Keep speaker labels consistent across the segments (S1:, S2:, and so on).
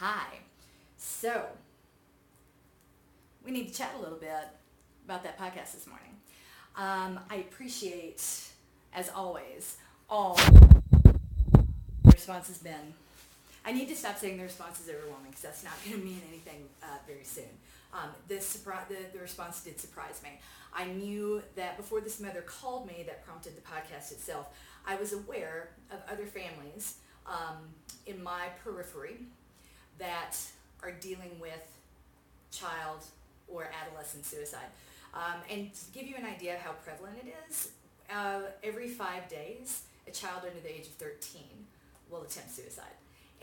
S1: Hi. So, we need to chat a little bit about that podcast this morning. I appreciate, as always, all the response has been. I need to stop saying the response is overwhelming because that's not going to mean anything very soon. The response did surprise me. I knew that before this mother called me that prompted the podcast itself, I was aware of other families in my periphery that are dealing with child or adolescent suicide. And to give you an idea of how prevalent it is, every 5 days, a child under the age of 13 will attempt suicide.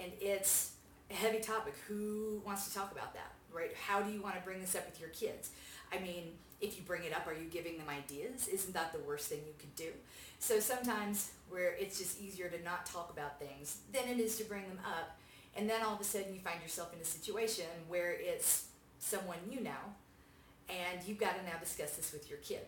S1: And it's a heavy topic. Who wants to talk about that, right? How do you want to bring this up with your kids? I mean, if you bring it up, are you giving them ideas? Isn't that the worst thing you could do? So sometimes where it's just easier to not talk about things than it is to bring them up. And then all of a sudden you find yourself in a situation where it's someone you know, and you've got to now discuss this with your kid.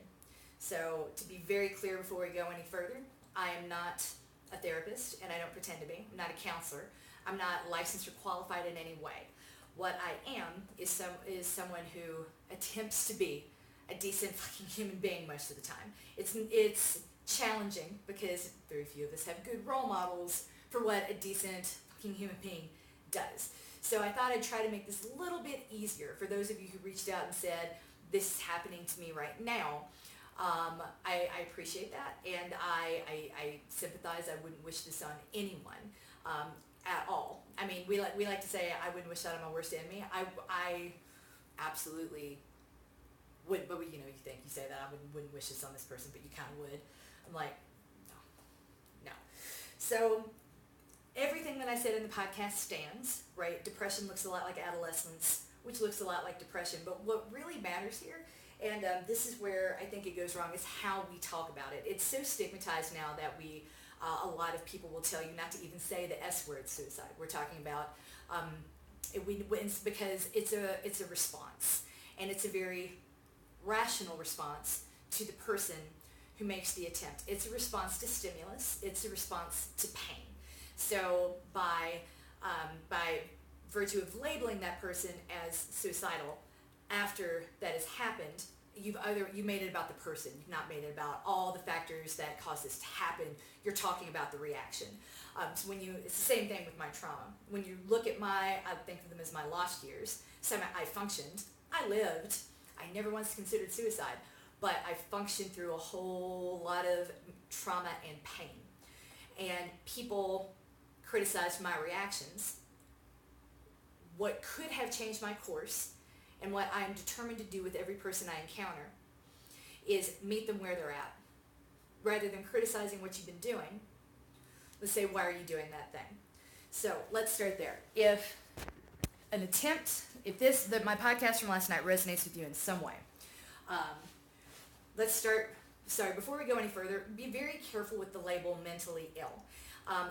S1: So to be very clear before we go any further, I am not a therapist, and I don't pretend to be. I'm not a counselor. I'm not licensed or qualified in any way. What I am is someone who attempts to be a decent fucking human being most of the time. It's challenging because very few of us have good role models for what a decent fucking human being does. So I thought I'd try to make this a little bit easier for those of you who reached out and said, this is happening to me right now. I appreciate that, and I sympathize. I wouldn't wish this on anyone at all. I mean, we like to say I wouldn't wish that on my worst enemy. I absolutely would, but you say that I wouldn't wish this on this person, but you kind of would. I'm like, no. So everything that I said in the podcast stands, right? Depression looks a lot like adolescence, which looks a lot like depression. But what really matters here, and this is where I think it goes wrong, is how we talk about it. It's so stigmatized now that a lot of people will tell you not to even say the S word, suicide. We're talking about, it's because it's a response, and it's a very rational response to the person who makes the attempt. It's a response to stimulus. It's a response to pain. So by virtue of labeling that person as suicidal, after that has happened, you made it about the person. You've not made it about all the factors that caused this to happen. You're talking about the reaction. So it's the same thing with my trauma. When you look at I think of them as my lost years. So I functioned. I lived. I never once considered suicide, but I functioned through a whole lot of trauma and pain. And people criticized my reactions. What could have changed my course, and what I am determined to do with every person I encounter, is meet them where they're at. Rather than criticizing what you've been doing, let's say, why are you doing that thing? So let's start there. If my podcast from last night resonates with you in some way, let's start. Sorry, before we go any further, be very careful with the label mentally ill.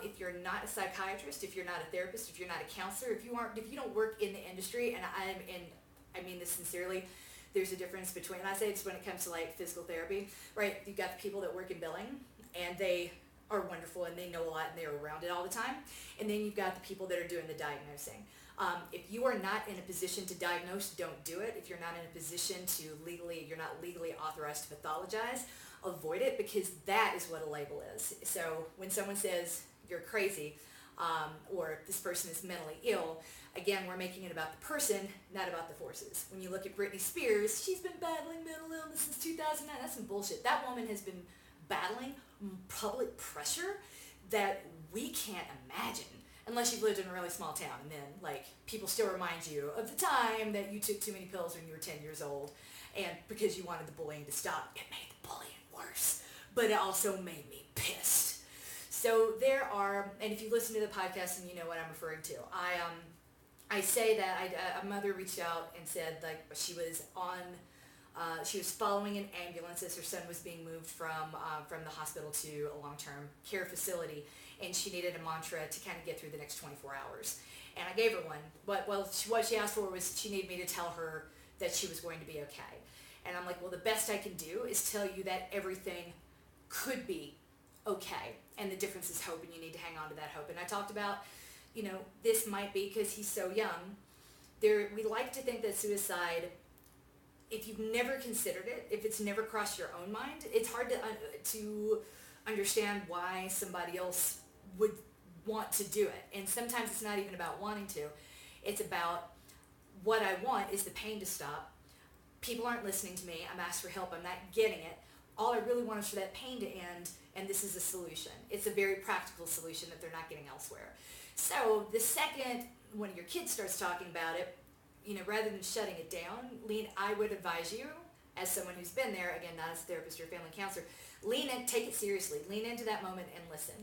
S1: If you're not a psychiatrist, if you're not a therapist, if you're not a counselor, if you don't work in the industry, and I mean this sincerely, there's a difference between, and I say it's when it comes to like physical therapy, right? You've got the people that work in billing, and they are wonderful, and they know a lot, and they're around it all the time. And then you've got the people that are doing the diagnosing. If you are not in a position to diagnose, don't do it. If you're not in a position you're not legally authorized to pathologize, avoid it, because that is what a label is. So when someone says you're crazy, or this person is mentally ill, again, we're making it about the person, not about the forces. When you look at Britney Spears, she's been battling mental illness since 2009. That's some bullshit. That woman has been battling public pressure that we can't imagine unless you've lived in a really small town, and then people still remind you of the time that you took too many pills when you were 10 years old, and because you wanted the bullying to stop, it made the bullying worse, but it also made me pissed. So there are, and if you listen to the podcast and you know what I'm referring to, I say that a mother reached out and said she was following an ambulance as her son was being moved from the hospital to a long-term care facility, and she needed a mantra to kind of get through the next 24 hours. And I gave her one. What she asked for was she needed me to tell her that she was going to be okay. And I'm like, well, the best I can do is tell you that everything could be okay, and the difference is hope, and you need to hang on to that hope. And I talked about this might be because he's so young. We like to think that suicide, if you've never considered it, if it's never crossed your own mind, it's hard to understand why somebody else would want to do it. And sometimes it's not even about wanting to. It's about, what I want is the pain to stop. People aren't listening to me. I'm asked for help. I'm not getting it. All I really want is for that pain to end, and this is a solution. It's a very practical solution that they're not getting elsewhere. So the second one of your kids starts talking about it, rather than shutting it down, I would advise you, as someone who's been there, again, not as a therapist or a family counselor, lean in, take it seriously, lean into that moment and listen.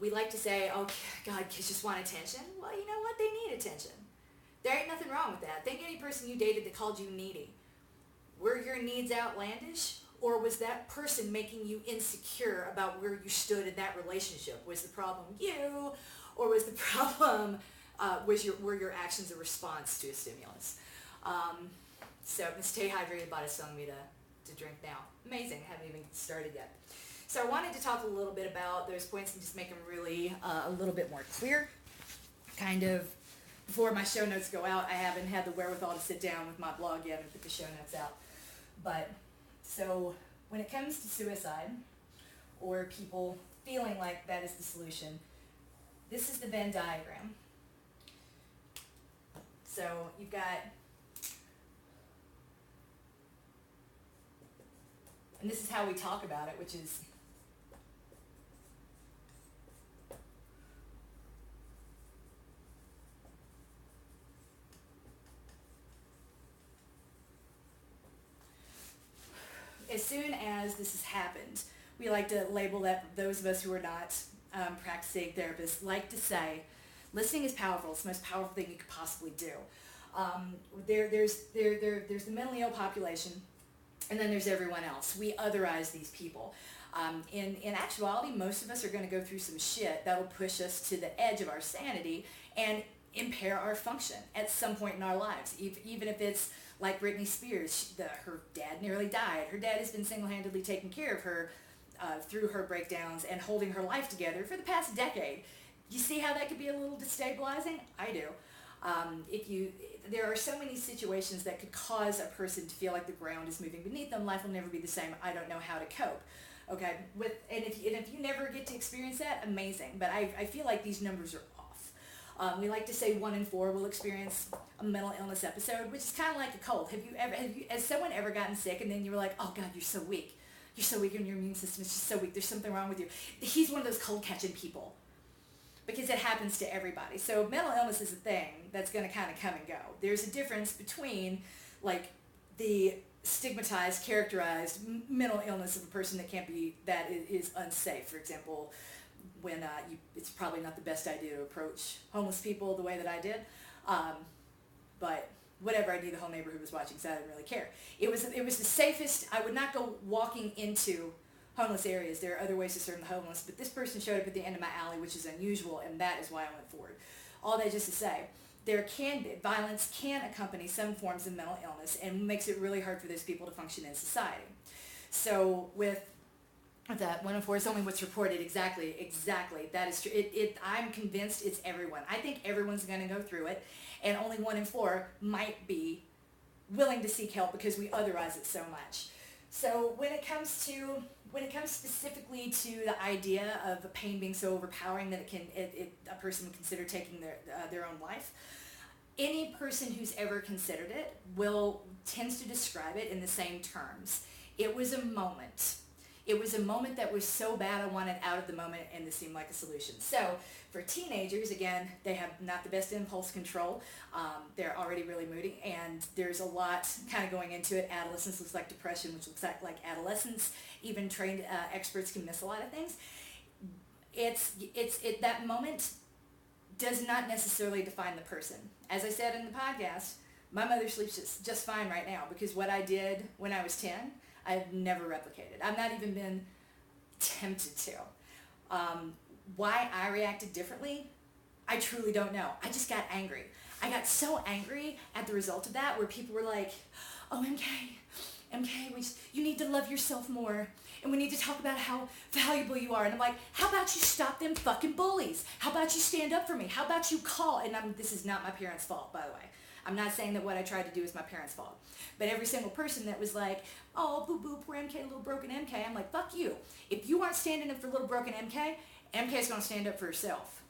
S1: We like to say, oh, God, kids just want attention. Well, you know what? They need attention. There ain't nothing wrong with that. Think any person you dated that called you needy. Were your needs outlandish? Or was that person making you insecure about where you stood in that relationship? Was the problem you? Or was the problem, were your actions a response to a stimulus? So stay hydrated bought is telling me to drink now. Amazing, haven't even started yet. So I wanted to talk a little bit about those points and just make them really a little bit more clear. Kind of, before my show notes go out, I haven't had the wherewithal to sit down with my blog yet and put the show notes out. But, so when it comes to suicide, or people feeling like that is the solution, this is the Venn diagram. So you've got, and this is how we talk about it, which is as soon as this has happened, we like to label that, those of us who are not practicing therapists like to say, listening is powerful. It's the most powerful thing you could possibly do. There's the mentally ill population, and then there's everyone else. We otherize these people. In actuality, most of us are going to go through some shit that will push us to the edge of our sanity and impair our function at some point in our lives. Even if it's like Britney Spears, her dad nearly died. Her dad has been single-handedly taking care of her through her breakdowns and holding her life together for the past decade. You see how that could be a little destabilizing? I do. There are so many situations that could cause a person to feel like the ground is moving beneath them. Life will never be the same. I don't know how to cope. Okay, and if you never get to experience that, amazing. But I feel like these numbers are off. We like to say 1 in 4 will experience a mental illness episode, which is kind of like a cold. Has someone ever gotten sick and then you were like, oh God, you're so weak. You're so weak and your immune system is just so weak. There's something wrong with you. He's one of those cold catching people. Because it happens to everybody. So mental illness is a thing that's going to kind of come and go. There's a difference between like the stigmatized, characterized mental illness of a person that is unsafe. For example, when it's probably not the best idea to approach homeless people the way that I did. But whatever, I knew the whole neighborhood was watching, so I didn't really care. It was the safest. I would not go walking into homeless areas. There are other ways to serve the homeless, but this person showed up at the end of my alley, which is unusual, and that is why I went forward. All that just to say, violence can accompany some forms of mental illness and makes it really hard for those people to function in society. So with that 1 in 4 is only what's reported. Exactly. That is true. I'm convinced it's everyone. I think everyone's going to go through it, and only 1 in 4 might be willing to seek help because we otherize it so much. So when it comes specifically to the idea of pain being so overpowering that a person would consider taking their own life, any person who's ever considered it tends to describe it in the same terms. It was a moment. It was a moment that was so bad I wanted out of the moment, and this seemed like a solution. So for teenagers, again, they have not the best impulse control. They're already really moody, and there's a lot kind of going into it. Adolescence looks like depression, which looks like adolescence. Even trained experts can miss a lot of things. That moment does not necessarily define the person. As I said in the podcast, my mother sleeps just fine right now because what I did when I was 10, I've never replicated. I've not even been tempted to. Why I reacted differently, I truly don't know. I just got angry. I got so angry at the result of that where people were like, OMG, MK, you need to love yourself more. And we need to talk about how valuable you are. And I'm like, how about you stop them fucking bullies? How about you stand up for me? How about you call? And this is not my parents' fault, by the way. I'm not saying that what I tried to do is my parents' fault. But every single person that was like, oh, boo-boo, poor MK, little broken MK, I'm like, fuck you. If you aren't standing up for little broken MK, MK's going to stand up for herself.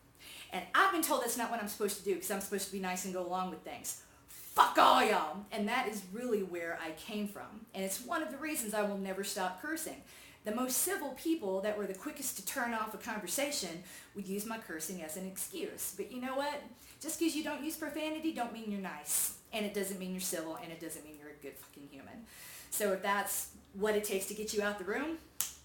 S1: And I've been told that's not what I'm supposed to do because I'm supposed to be nice and go along with things. Fuck all y'all. And that is really where I came from. And it's one of the reasons I will never stop cursing. The most civil people that were the quickest to turn off a conversation would use my cursing as an excuse. But you know what? Just because you don't use profanity don't mean you're nice. And it doesn't mean you're civil, and it doesn't mean you're a good fucking human. So if that's what it takes to get you out the room,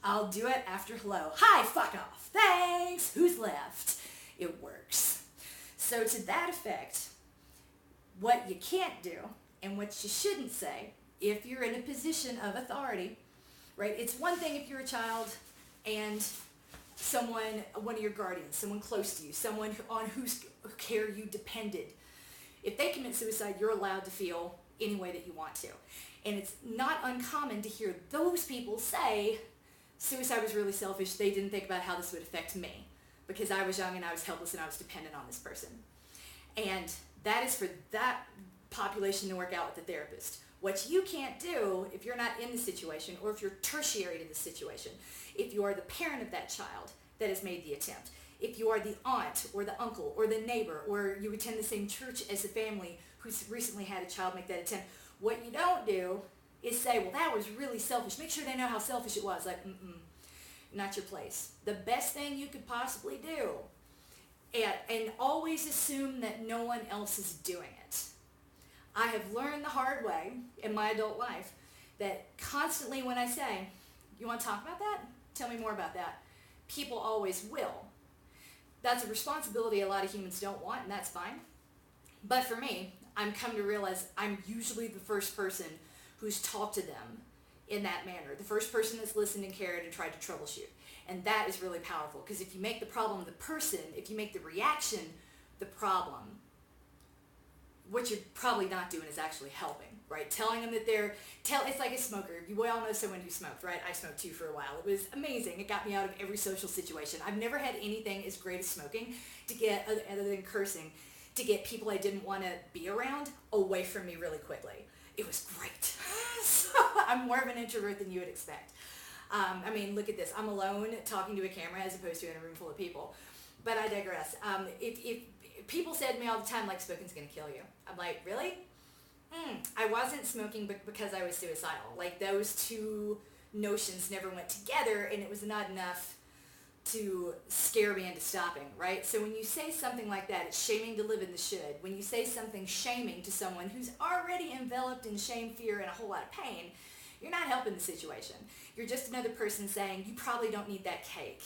S1: I'll do it after hello. Hi, fuck off. Thanks. Who's left? It works. So to that effect, what you can't do and what you shouldn't say if you're in a position of authority, right? It's one thing if you're a child and someone, one of your guardians, someone close to you, someone on whose care you depended. If they commit suicide, you're allowed to feel any way that you want to. And it's not uncommon to hear those people say, suicide was really selfish. They didn't think about how this would affect me because I was young and I was helpless and I was dependent on this person. And that is for that population to work out with the therapist. What you can't do if you're not in the situation or if you're tertiary to the situation, if you are the parent of that child that has made the attempt, if you are the aunt or the uncle or the neighbor or you attend the same church as the family who's recently had a child make that attempt, what you don't do is say, well, that was really selfish. Make sure they know how selfish it was. Like, not your place. The best thing you could possibly do, and always assume that no one else is doing it. I have learned the hard way in my adult life that constantly when I say, you want to talk about that? Tell me more about that. People always will. That's a responsibility a lot of humans don't want, and that's fine. But for me, I'm come to realize I'm usually the first person who's talked to them in that manner. The first person that's listened and cared and tried to troubleshoot. And that is really powerful because if you make the problem the person, if you make the reaction the problem, what you're probably not doing is actually helping, right? Telling them that it's like a smoker. We all know someone who smoked, right? I smoked too for a while. It was amazing. It got me out of every social situation. I've never had anything as great as smoking to get, other than cursing, to get people I didn't want to be around away from me really quickly. It was great. So I'm more of an introvert than you would expect. I mean, look at this. I'm alone talking to a camera as opposed to in a room full of people. But I digress. If people said to me all the time, like, smoking's going to kill you. I'm like, really? I wasn't smoking because I was suicidal. Like, those two notions never went together, and it was not enough to scare me into stopping, right? So when you say something like that, it's shaming to live in the should. When you say something shaming to someone who's already enveloped in shame, fear, and a whole lot of pain, you're not helping the situation. You're just another person saying, you probably don't need that cake.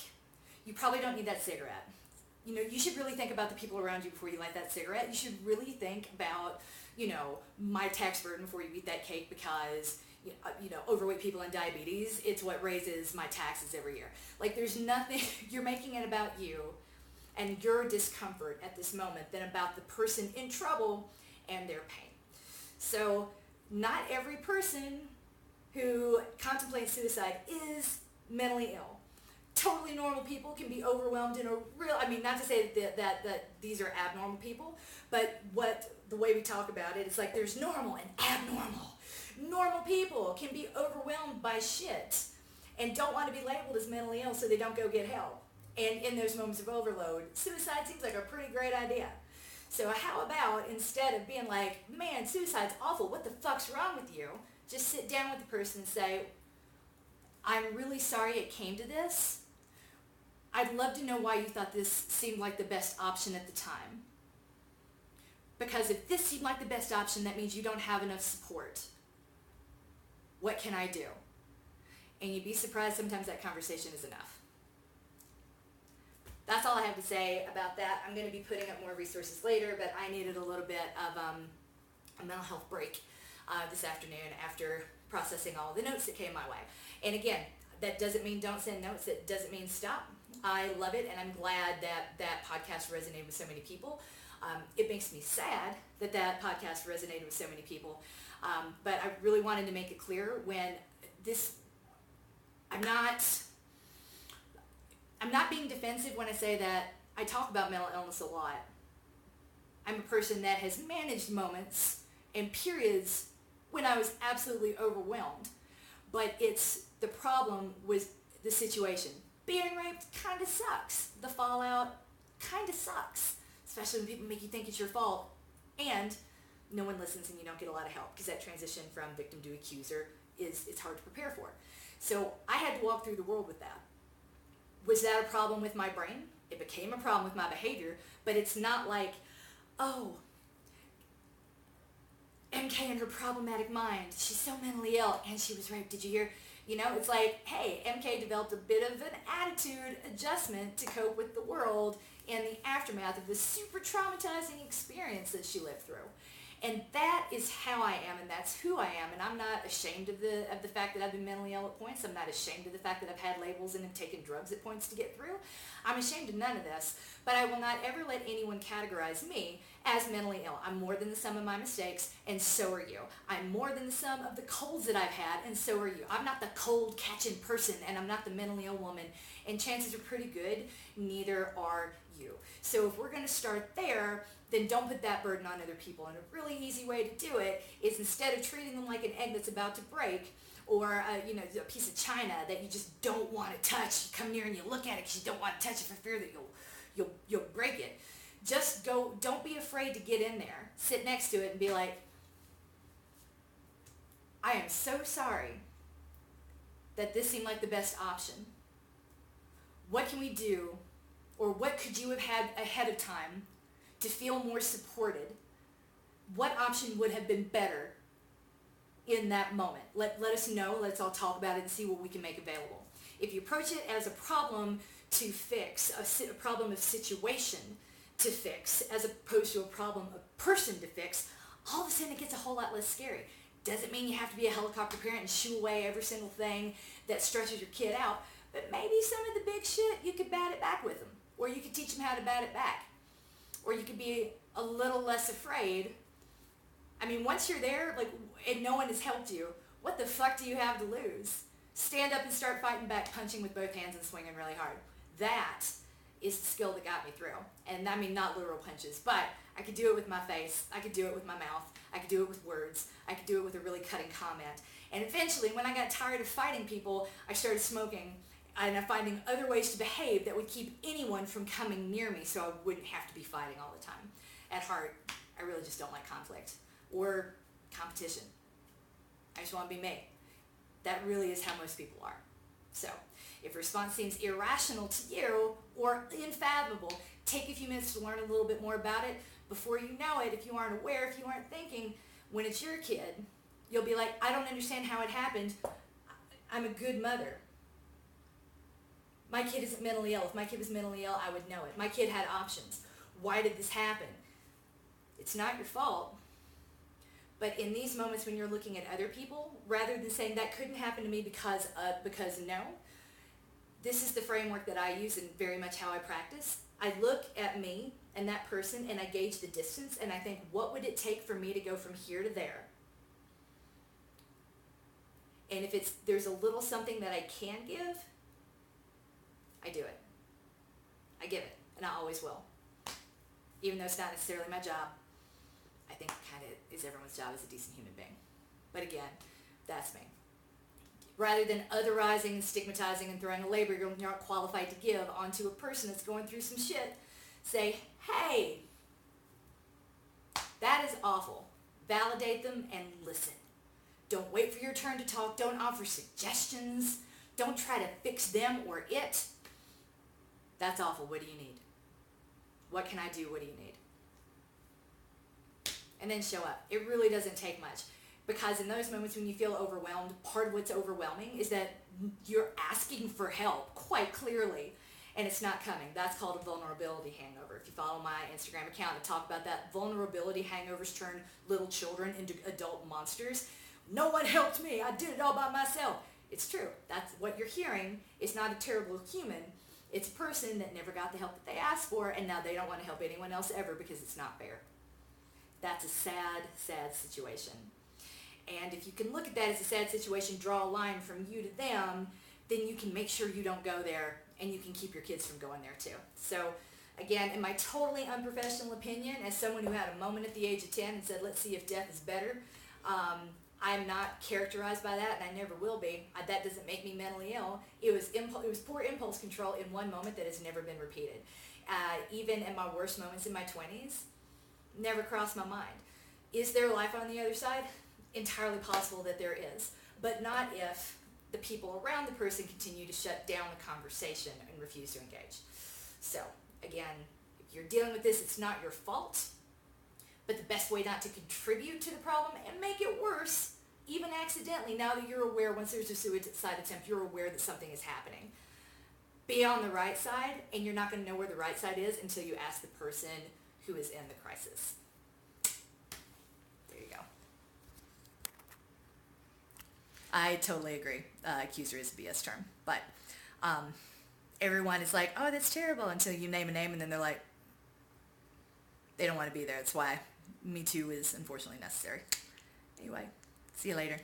S1: You probably don't need that cigarette. You know, you should really think about the people around you before you light that cigarette. You should really think about, my tax burden before you eat that cake because, overweight people and diabetes, it's what raises my taxes every year. Like, there's nothing, you're making it about you and your discomfort at this moment than about the person in trouble and their pain. So, not every person who contemplates suicide is mentally ill. Totally normal people can be overwhelmed in a real, not to say that these are abnormal people, but the way we talk about it, it's like there's normal and abnormal. Normal people can be overwhelmed by shit and don't want to be labeled as mentally ill so they don't go get help. And in those moments of overload, suicide seems like a pretty great idea. So how about instead of being like, man, suicide's awful, what the fuck's wrong with you? Just sit down with the person and say, I'm really sorry it came to this. I'd love to know why you thought this seemed like the best option at the time. Because if this seemed like the best option, that means you don't have enough support. What can I do? And you'd be surprised sometimes that conversation is enough. That's all I have to say about that. I'm going to be putting up more resources later, but I needed a little bit of a mental health break this afternoon after processing all the notes that came my way. And again, that doesn't mean don't send notes. It doesn't mean stop. I love it, and I'm glad that that podcast resonated with so many people. It makes me sad that that podcast resonated with so many people. But I really wanted to make it clear when this, I'm not being defensive when I say that I talk about mental illness a lot. I'm a person that has managed moments and periods when I was absolutely overwhelmed. But the problem was the situation. Being raped kind of sucks. The fallout kind of sucks, especially when people make you think it's your fault and no one listens and you don't get a lot of help, because that transition from victim to accuser it's hard to prepare for. So I had to walk through the world with that. Was that a problem with my brain? It became a problem with my behavior, but it's not like, oh, MK and her problematic mind, she's so mentally ill and she was raped, did you hear? You know, it's like, hey, MK developed a bit of an attitude adjustment to cope with the world in the aftermath of this super traumatizing experience that she lived through. And that is how I am, and that's who I am. And I'm not ashamed of the fact that I've been mentally ill at points. I'm not ashamed of the fact that I've had labels and have taken drugs at points to get through. I'm ashamed of none of this. But I will not ever let anyone categorize me as mentally ill. I'm more than the sum of my mistakes, and so are you. I'm more than the sum of the colds that I've had, and so are you. I'm not the cold-catching person, and I'm not the mentally ill woman. And chances are pretty good, neither are you. So if we're going to start there, then don't put that burden on other people. And a really easy way to do it is, instead of treating them like an egg that's about to break, or a piece of china that you just don't want to touch, you come near and you look at it because you don't want to touch it for fear that you'll break it. Just go, don't be afraid to get in there. Sit next to it and be like, I am so sorry that this seemed like the best option. What can we do, or what could you have had ahead of time to feel more supported? What option would have been better in that moment? Let us know. Let's all talk about it and see what we can make available. If you approach it as a problem to fix, a problem of situation to fix, as opposed to a problem of person to fix, all of a sudden it gets a whole lot less scary. Doesn't mean you have to be a helicopter parent and shoo away every single thing that stresses your kid out, but maybe some of the big shit, you could bat it back with them, or you could teach them how to bat it back. Or you could be a little less afraid. I mean, once you're there, and no one has helped you, what the fuck do you have to lose? Stand up and start fighting back, punching with both hands and swinging really hard. That is the skill that got me through. And I mean, not literal punches, but I could do it with my face. I could do it with my mouth. I could do it with words. I could do it with a really cutting comment. And eventually, when I got tired of fighting people, I started smoking. And I'm finding other ways to behave that would keep anyone from coming near me, so I wouldn't have to be fighting all the time. At heart, I really just don't like conflict or competition. I just want to be me. That really is how most people are. So if a response seems irrational to you or unfathomable, take a few minutes to learn a little bit more about it. Before you know it, if you aren't aware, if you aren't thinking, when it's your kid, you'll be like, I don't understand how it happened. I'm a good mother. My kid isn't mentally ill. If my kid was mentally ill, I would know it. My kid had options. Why did this happen? It's not your fault. But in these moments when you're looking at other people, rather than saying that couldn't happen to me because no, this is the framework that I use and very much how I practice. I look at me and that person and I gauge the distance and I think, what would it take for me to go from here to there? And if there's a little something that I can give, I do it. I give it, and I always will. Even though it's not necessarily my job, I think it kind of is everyone's job as a decent human being. But again, that's me. Rather than otherizing and stigmatizing and throwing a label you're not qualified to give onto a person that's going through some shit, say, hey, that is awful. Validate them and listen. Don't wait for your turn to talk. Don't offer suggestions. Don't try to fix them or it. That's awful. What do you need? What can I do? What do you need? And then show up. It really doesn't take much. Because in those moments when you feel overwhelmed, part of what's overwhelming is that you're asking for help quite clearly, and it's not coming. That's called a vulnerability hangover. If you follow my Instagram account, I talk about that. Vulnerability hangovers turn little children into adult monsters. No one helped me. I did it all by myself. It's true. That's what you're hearing. It's not a terrible human. It's a person that never got the help that they asked for, and now they don't want to help anyone else ever because it's not fair. That's a sad, sad situation. And if you can look at that as a sad situation, draw a line from you to them, then you can make sure you don't go there, and you can keep your kids from going there too. So again, in my totally unprofessional opinion, as someone who had a moment at the age of 10 and said, let's see if death is better, I'm not characterized by that, and I never will be. That doesn't make me mentally ill. It was poor impulse control in one moment that has never been repeated. Even in my worst moments in my 20s, never crossed my mind. Is there life on the other side? Entirely possible that there is, but not if the people around the person continue to shut down the conversation and refuse to engage. So, again, if you're dealing with this, it's not your fault. But the best way not to contribute to the problem and make it worse, even accidentally, now that you're aware, once there's a suicide attempt, you're aware that something is happening. Be on the right side, and you're not going to know where the right side is until you ask the person who is in the crisis. There you go. I totally agree. Accuser is a BS term. But everyone is like, oh, that's terrible, until you name a name, and then they're like, they don't want to be there. That's why Me Too is unfortunately necessary. Anyway, see you later.